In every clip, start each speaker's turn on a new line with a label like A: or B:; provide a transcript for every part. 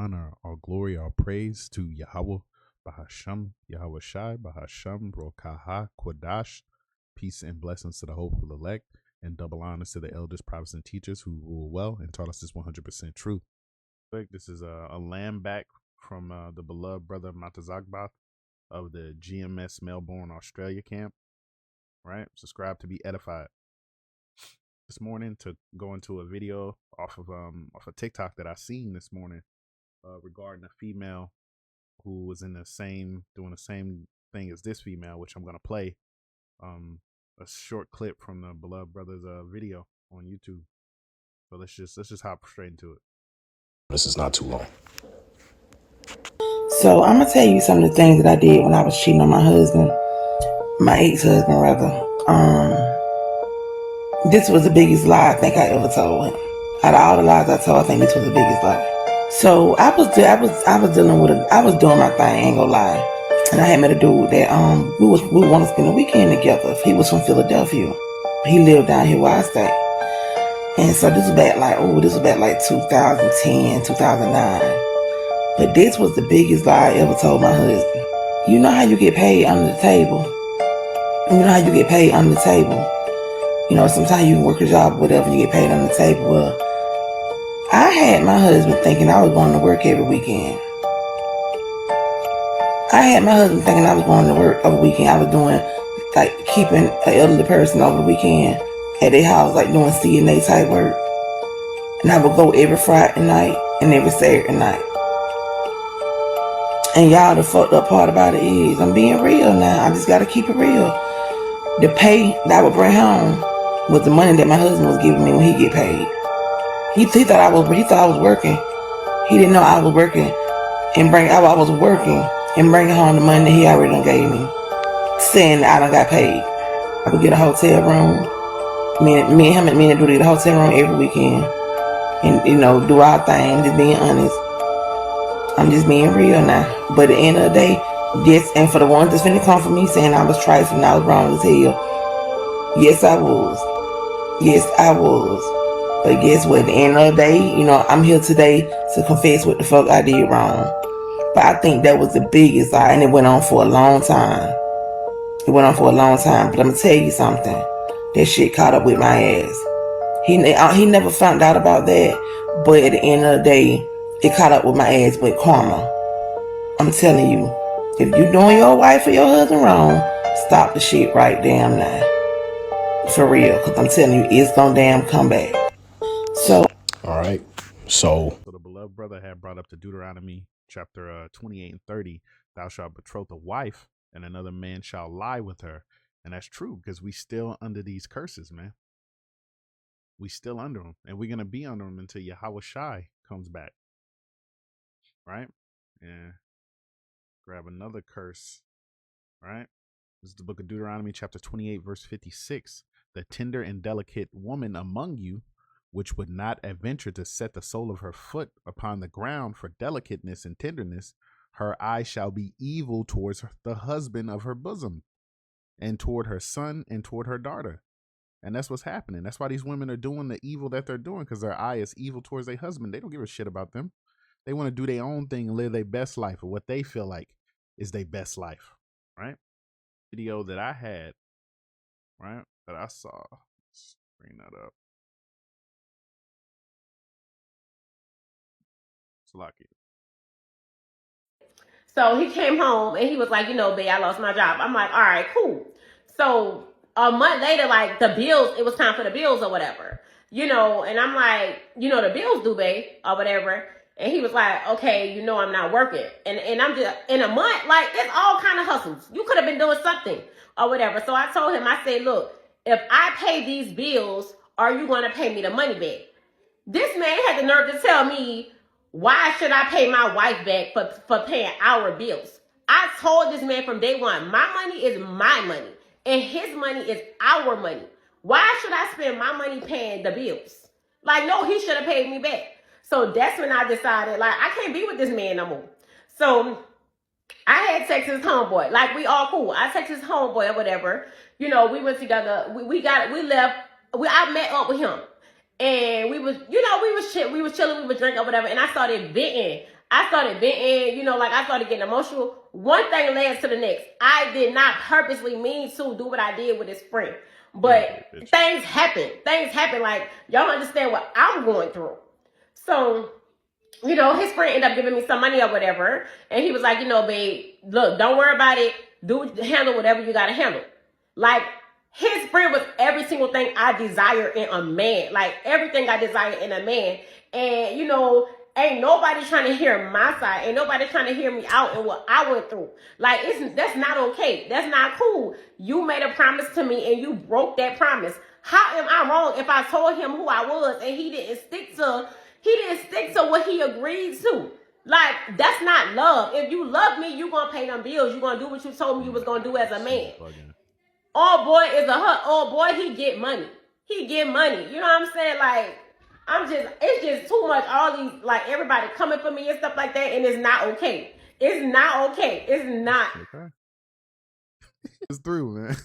A: honor, all glory, all praise to Yahweh, Bahasham, Yahweh Shai, Bahasham, Rokaha, Kodash. Peace and blessings to the hopeful elect, and double honors to the elders, prophets, and teachers who rule well and taught us this 100% truth. This is a lamb back from the beloved brother Matazakbath of the GMS Melbourne, Australia camp. Right? Subscribe to be edified. This morning to go into a video off of a TikTok that I seen this morning regarding a female who was in doing the same thing as this female, which I'm gonna play a short clip from the beloved brother's video on YouTube. So let's just hop straight into it.
B: This is not too long.
C: So I'm gonna tell you some of the things that I did when I was cheating on my husband, my ex-husband rather. This was the biggest lie I think I ever told him. Out of all the lies I told, I think this was the biggest lie. So I was doing my thing, ain't gonna lie. And I had met a dude that we want to spend a weekend together. He was from Philadelphia. He lived down here where I stay. And so this was back like 2010, 2009. But this was the biggest lie I ever told my husband. You know how you get paid under the table? You know, sometimes you can work a job or whatever, you get paid under the table. Well, I had my husband thinking I was going to work every weekend. I was doing, like, keeping an elderly person over the weekend at their house, like doing CNA type work. And I would go every Friday night and every Saturday night. And y'all, the fucked up part about it is, I'm being real now. I just gotta keep it real. The pay that I would bring home was the money that my husband was giving me when he get paid. He thought I was working. He didn't know I was working I was working and bringing home the money that he already done gave me, saying that I done got paid. I would get a hotel room. Me and him do the hotel room every weekend, and you know, do our thing. Just being honest. I'm just being real now. But at the end of the day, and for the ones that's finna come for me saying I was trifling and I was wrong as hell, yes I was. But guess what? At the end of the day, you know, I'm here today to confess what the fuck I did wrong. But I think that was the biggest lie, and it went on for a long time. But I'm gonna tell you something. That shit caught up with my ass. He never found out about that, but at the end of the day, it caught up with my ass with karma. I'm telling you, if you doing your wife or your husband wrong, stop the shit right damn now. For real, because I'm telling you, it's gonna damn come back. So,
B: all right. So
A: the beloved brother had brought up the Deuteronomy chapter 28 and 30. Thou shalt betroth a wife, and another man shall lie with her. And that's true, because we still under these curses, man. We still under them, and we're gonna be under them until Yahweh Shai comes back. Right? Yeah. Grab another curse. Right? This is the book of Deuteronomy chapter 28 verse 56. The tender and delicate woman among you, which would not adventure to set the sole of her foot upon the ground for delicateness and tenderness, her eye shall be evil towards the husband of her bosom, and toward her son, and toward her daughter. And that's what's happening. That's why these women are doing the evil that they're doing, because their eye is evil towards their husband. They don't give a shit about them. They want to do their own thing and live their best life, or what they feel like is their best life, right? Video that I had, right, that I saw. Let's bring that up. It's lucky.
D: So he came home and he was like, you know, babe, I lost my job. I'm like, all right, cool. So a month later, like the bills, it was time for the bills or whatever, you know, and I'm like, you know, the bills due, babe, or whatever. And he was like, okay, you know, I'm not working. And I'm just, in a month, like, it's all kind of hustles. You could have been doing something or whatever. So I told him, I said, look, if I pay these bills, are you going to pay me the money back? This man had the nerve to tell me, why should I pay my wife back for paying our bills? I told this man from day one, my money is my money, and his money is our money. Why should I spend my money paying the bills? Like, no, he should have paid me back. So that's when I decided, like, I can't be with this man no more. So I had texted his homeboy. Like, we all cool. I texted his homeboy or whatever. You know, we went together. I met up with him. And we was chilling, we was drinking or whatever. And I started venting. I started venting, you know, like I started getting emotional. One thing led to the next. I did not purposely mean to do what I did with his friend. But things happen. Things happen. Like, y'all understand what I'm going through. So, you know, his friend ended up giving me some money or whatever. And he was like, you know, babe, look, don't worry about it. Handle whatever you got to handle. Like, his friend was every single thing I desire in a man. Like, everything I desire in a man. And, you know, ain't nobody trying to hear my side. Ain't nobody trying to hear me out and what I went through. Like, that's not okay. That's not cool. You made a promise to me and you broke that promise. How am I wrong if I told him who I was and he didn't stick to what he agreed to? Like, that's not love. If you love me, you gonna pay them bills. You gonna do what you told me you was gonna do as a man. Old boy is old boy, he get money. He get money. You know what I'm saying? Like, it's just too much. All these, like, everybody coming for me and stuff like that, and it's not okay. It's not okay. It's not. Okay.
A: It's through, man.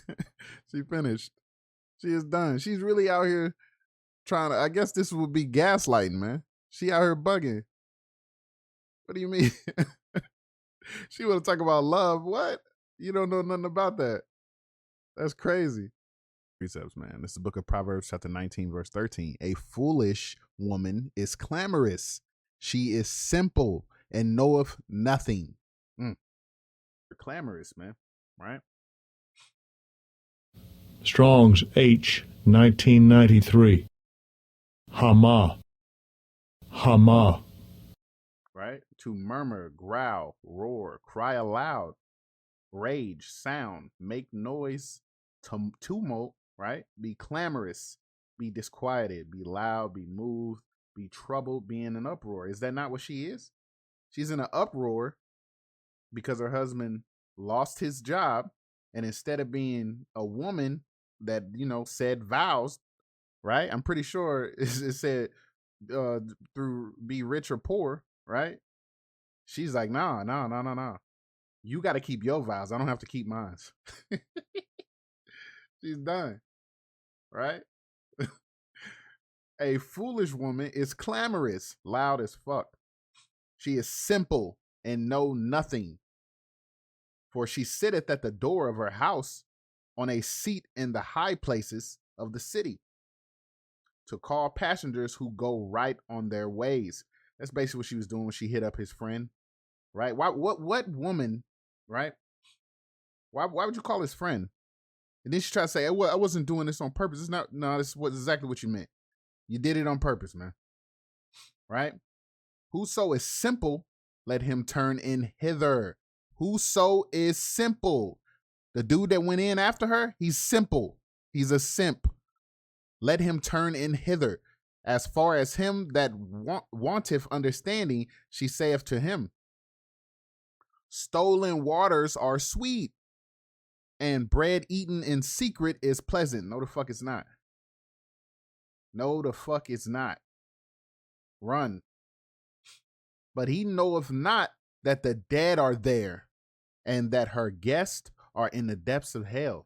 A: She finished. She is done. She's really out here trying to, I guess this would be gaslighting, man. She out here bugging. What do you mean? She want to talk about love. What? You don't know nothing about that. That's crazy. Precepts, man. This is the book of Proverbs, chapter 19, verse 13. A foolish woman is clamorous. She is simple and knoweth nothing. Clamorous, man. Right?
E: Strong's H, 1993. Hama. Hama.
A: Right? To murmur, growl, roar, cry aloud, rage, sound, make noise, tumult, right? Be clamorous, be disquieted, be loud, be moved, be troubled, be in an uproar. Is that not what she is? She's in an uproar because her husband lost his job, and instead of being a woman that, you know, said vows, right? I'm pretty sure it said through be rich or poor, right? She's like, nah. You got to keep your vows. I don't have to keep mine. She's done, right? A foolish woman is clamorous, loud as fuck. She is simple and know nothing. For she sitteth at the door of her house on a seat in the high places of the city to call passengers who go right on their ways. That's basically what she was doing when she hit up his friend, right? What woman, right? Why would you call his friend? And then she tried to say, I wasn't doing this on purpose. It's not, no, this was exactly what you meant. You did it on purpose, man. Right? Whoso is simple, let him turn in hither. Whoso is simple. The dude that went in after her, he's simple. He's a simp. Let him turn in hither. As far as him that wanteth understanding, she saith to him, stolen waters are sweet, and bread eaten in secret is pleasant. No, the fuck it's not. No, the fuck it's not. Run. But he knoweth not that the dead are there, and that her guests are in the depths of hell.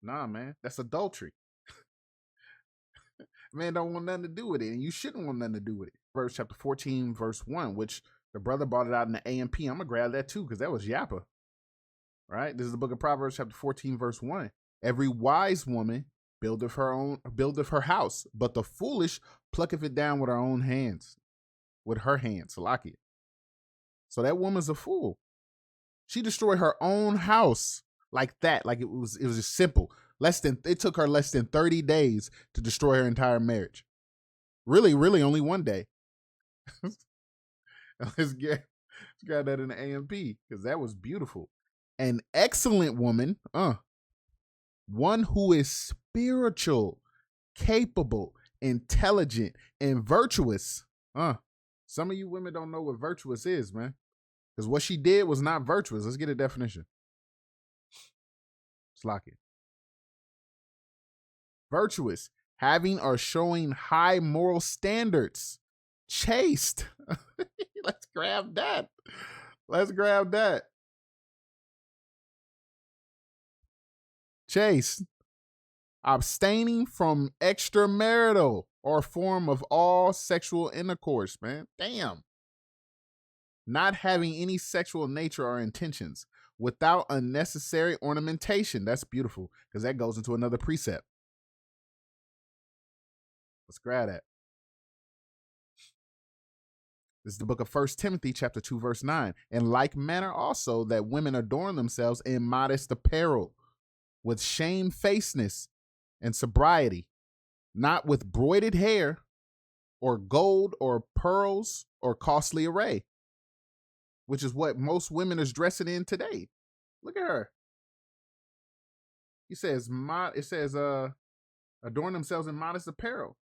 A: Nah, man, that's adultery. Man don't want nothing to do with it, and you shouldn't want nothing to do with it. Verse chapter 14, verse 1, which the brother brought it out in the AMP. I'm going to grab that too, because that was Yappa. Right? This is the book of Proverbs chapter 14, verse 1. Every wise woman buildeth her house, but the foolish plucketh it down with her own hands. With her hands, Salakia. So that woman's a fool. She destroyed her own house like that. Like it was just simple. It took her less than 30 days to destroy her entire marriage. Really, only one day. Let's get that in the AMP, because that was beautiful. An excellent woman, one who is spiritual, capable, intelligent, and virtuous. Some of you women don't know what virtuous is, man. Because what she did was not virtuous. Let's get a definition. Slack it. Virtuous, having or showing high moral standards. Chaste. Let's grab that. Chaste. Abstaining from extramarital or form of all sexual intercourse, man. Damn. Not having any sexual nature or intentions, without unnecessary ornamentation. That's beautiful, because that goes into another precept. Let's grab that. This is the book of 1 Timothy chapter 2, verse 9. In like manner also that women adorn themselves in modest apparel, with shamefacedness and sobriety, not with broided hair or gold or pearls or costly array, which is what most women is dressing in today. Look at her. It says adorn themselves in modest apparel.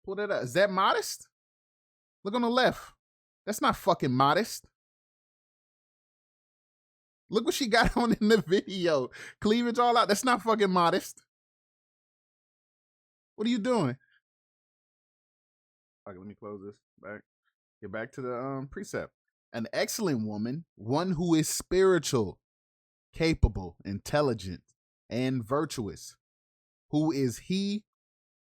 A: Pull that up. Is that modest? Look on the left. That's not fucking modest. Look what she got on in the video. Cleavage all out. That's not fucking modest. What are you doing? Okay, let me close this back. Get back to the precept. An excellent woman, one who is spiritual, capable, intelligent, and virtuous. Who is he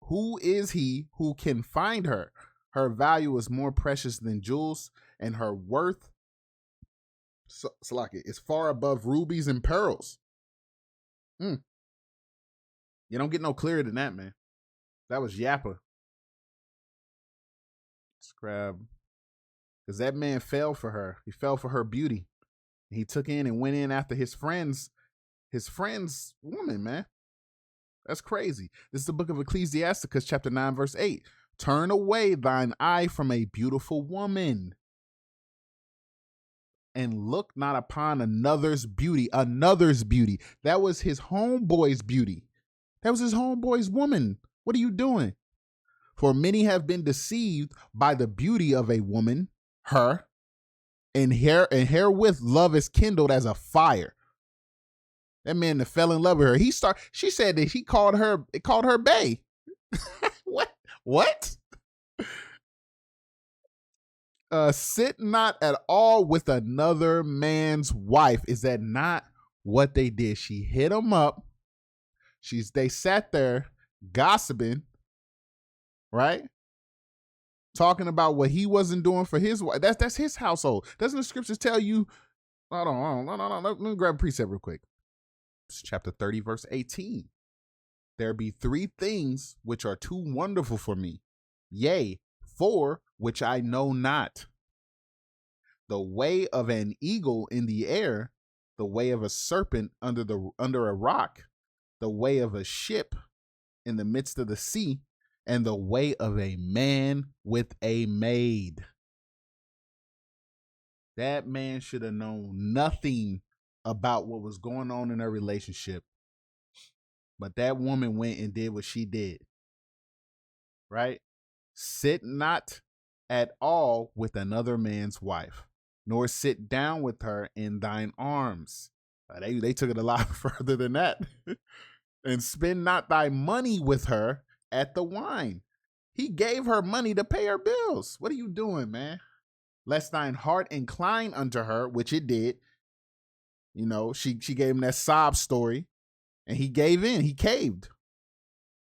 A: who can find her? Her value is more precious than jewels, and her worth, Salaki, is far above rubies and pearls. You don't get no clearer than that, man. That was Yappa. Scrab. Because that man fell for her. He fell for her beauty. He took in and went in after his friend's woman, man. That's crazy. This is the book of Ecclesiasticus, chapter 9, verse 8. Turn away thine eye from a beautiful woman, and look not upon another's beauty. Another's beauty. That was his homeboy's beauty. That was his homeboy's woman. What are you doing? For many have been deceived by the beauty of a woman, her, and herewith love is kindled as a fire. That man that fell in love with her. She said that he called her bae. What? Sit not at all with another man's wife. Is that not what they did? She hit him up. They sat there gossiping, right? Talking about what he wasn't doing for his wife. That's his household. Doesn't the scriptures tell you? Hold on. Let me grab a precept real quick. It's chapter 30, verse 18. There be three things which are too wonderful for me, yea, four which I know not. The way of an eagle in the air, the way of a serpent under a rock, the way of a ship in the midst of the sea, and the way of a man with a maid. That man should have known nothing about what was going on in their relationship. But that woman went and did what she did. Right? Sit not at all with another man's wife, nor sit down with her in thine arms. They took it a lot further than that. And spend not thy money with her at the wine. He gave her money to pay her bills. What are you doing, man? Lest thine heart incline unto her, which it did. You know, she gave him that sob story. And he gave in, he caved.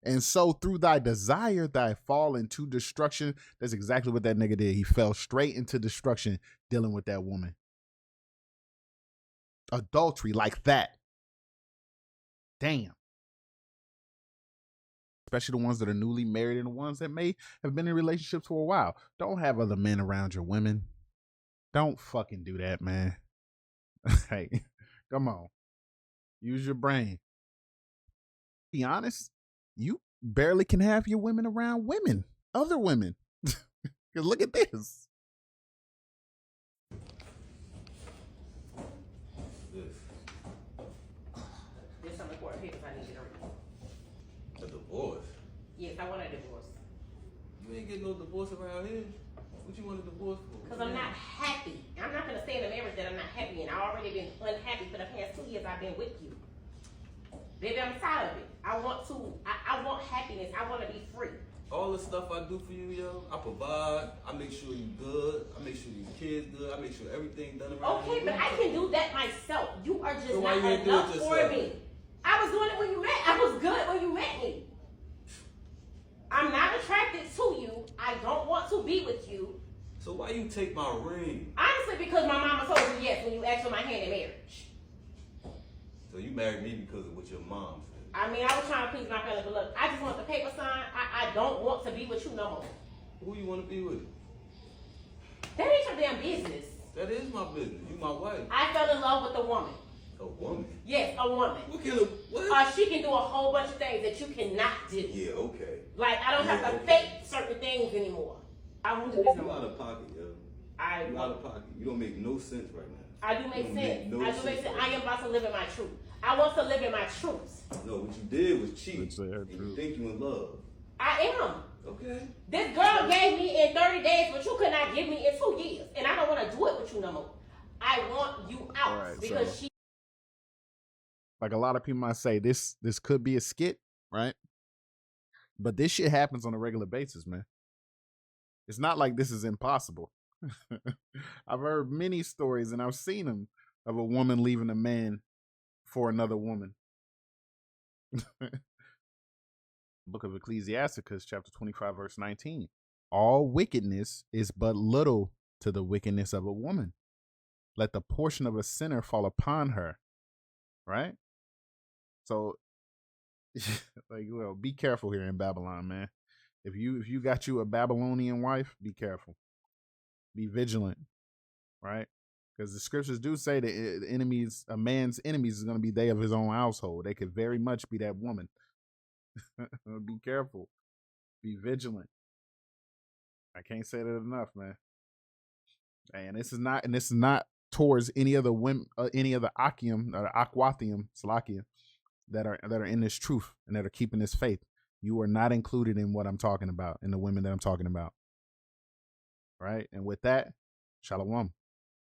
A: And so through thy desire, thy fall into destruction. That's exactly what that nigga did. He fell straight into destruction dealing with that woman. Adultery like that. Damn. Especially the ones that are newly married and the ones that may have been in relationships for a while. Don't have other men around your women. Don't fucking do that, man. Hey, come on. Use your brain. Be honest, you barely can have your women around women, other women. Because look at this.
D: There's some important papers I need you to read.
F: A divorce?
D: Yes, I want a divorce.
F: You ain't getting no divorce around here. What you want a divorce for?
D: Because I'm not happy. I'm not going to stay in a marriage that I'm not happy in. I've already been unhappy for the past 2 years I've been with you. Baby, I'm tired of it. I want happiness. I want to be free.
F: All the stuff I do for you, yo, I provide. I make sure you good. I make sure your kids good. I make sure everything done around
D: Okay,
F: you.
D: but I can do that myself. You are just
F: So why
D: not
F: you ain't do it
D: enough for
F: yourself?
D: me. I was doing it when you met. I was good when you met me. I'm not attracted to you. I don't want to be with you.
F: So why you take my ring?
D: Honestly, because my mama told you yes when you asked for my hand in marriage.
F: So you married me because of what your mom said.
D: I mean, I was trying to please my family, but look, I just want the paper signed. I don't want to be with you no more.
F: Who you want to be with?
D: That ain't your damn business.
F: That is my business. You my wife.
D: I fell in love with a woman.
F: A woman?
D: Yes, a woman.
F: What kind of, what?
D: She can do a whole bunch of things that you cannot do.
F: Yeah, okay.
D: Like, I don't have to fake certain things anymore. I won't do this no
F: You
D: more.
F: out of pocket, yo.
D: I
F: You out of pocket. You don't make no sense right now.
D: I do make
F: You don't
D: sense.
F: no
D: I do make sense.
F: right
D: I am about to live in my truth. I want to live in my truth.
F: No, what you did was cheat.
A: That's her
F: And you
A: truth.
F: think you in love.
D: I am.
F: Okay.
D: This girl gave me in 30 days what you could not give me in 2 years. And I don't want to do it with you no more. I want you out
A: Alright,
D: because
A: so-
D: she
A: Like a lot of people might say, this could be a skit, right? But this shit happens on a regular basis, man. It's not like this is impossible. I've heard many stories and I've seen them of a woman leaving a man for another woman. Book of Ecclesiasticus, chapter 25, verse 19. All wickedness is but little to the wickedness of a woman. Let the portion of a sinner fall upon her. Right? So, like, well, be careful here in Babylon, man. If you got you a Babylonian wife, be careful. Be vigilant, right? Because the scriptures do say that a man's enemies is going to be they of his own household. They could very much be that woman. Be careful. Be vigilant. I can't say that enough, man. And this is not towards any other women, any other Akim or Aquathium, Salakia, that are in this truth and that are keeping this faith. You are not included in what I'm talking about, in the women that I'm talking about. Right? And with that, Shalom.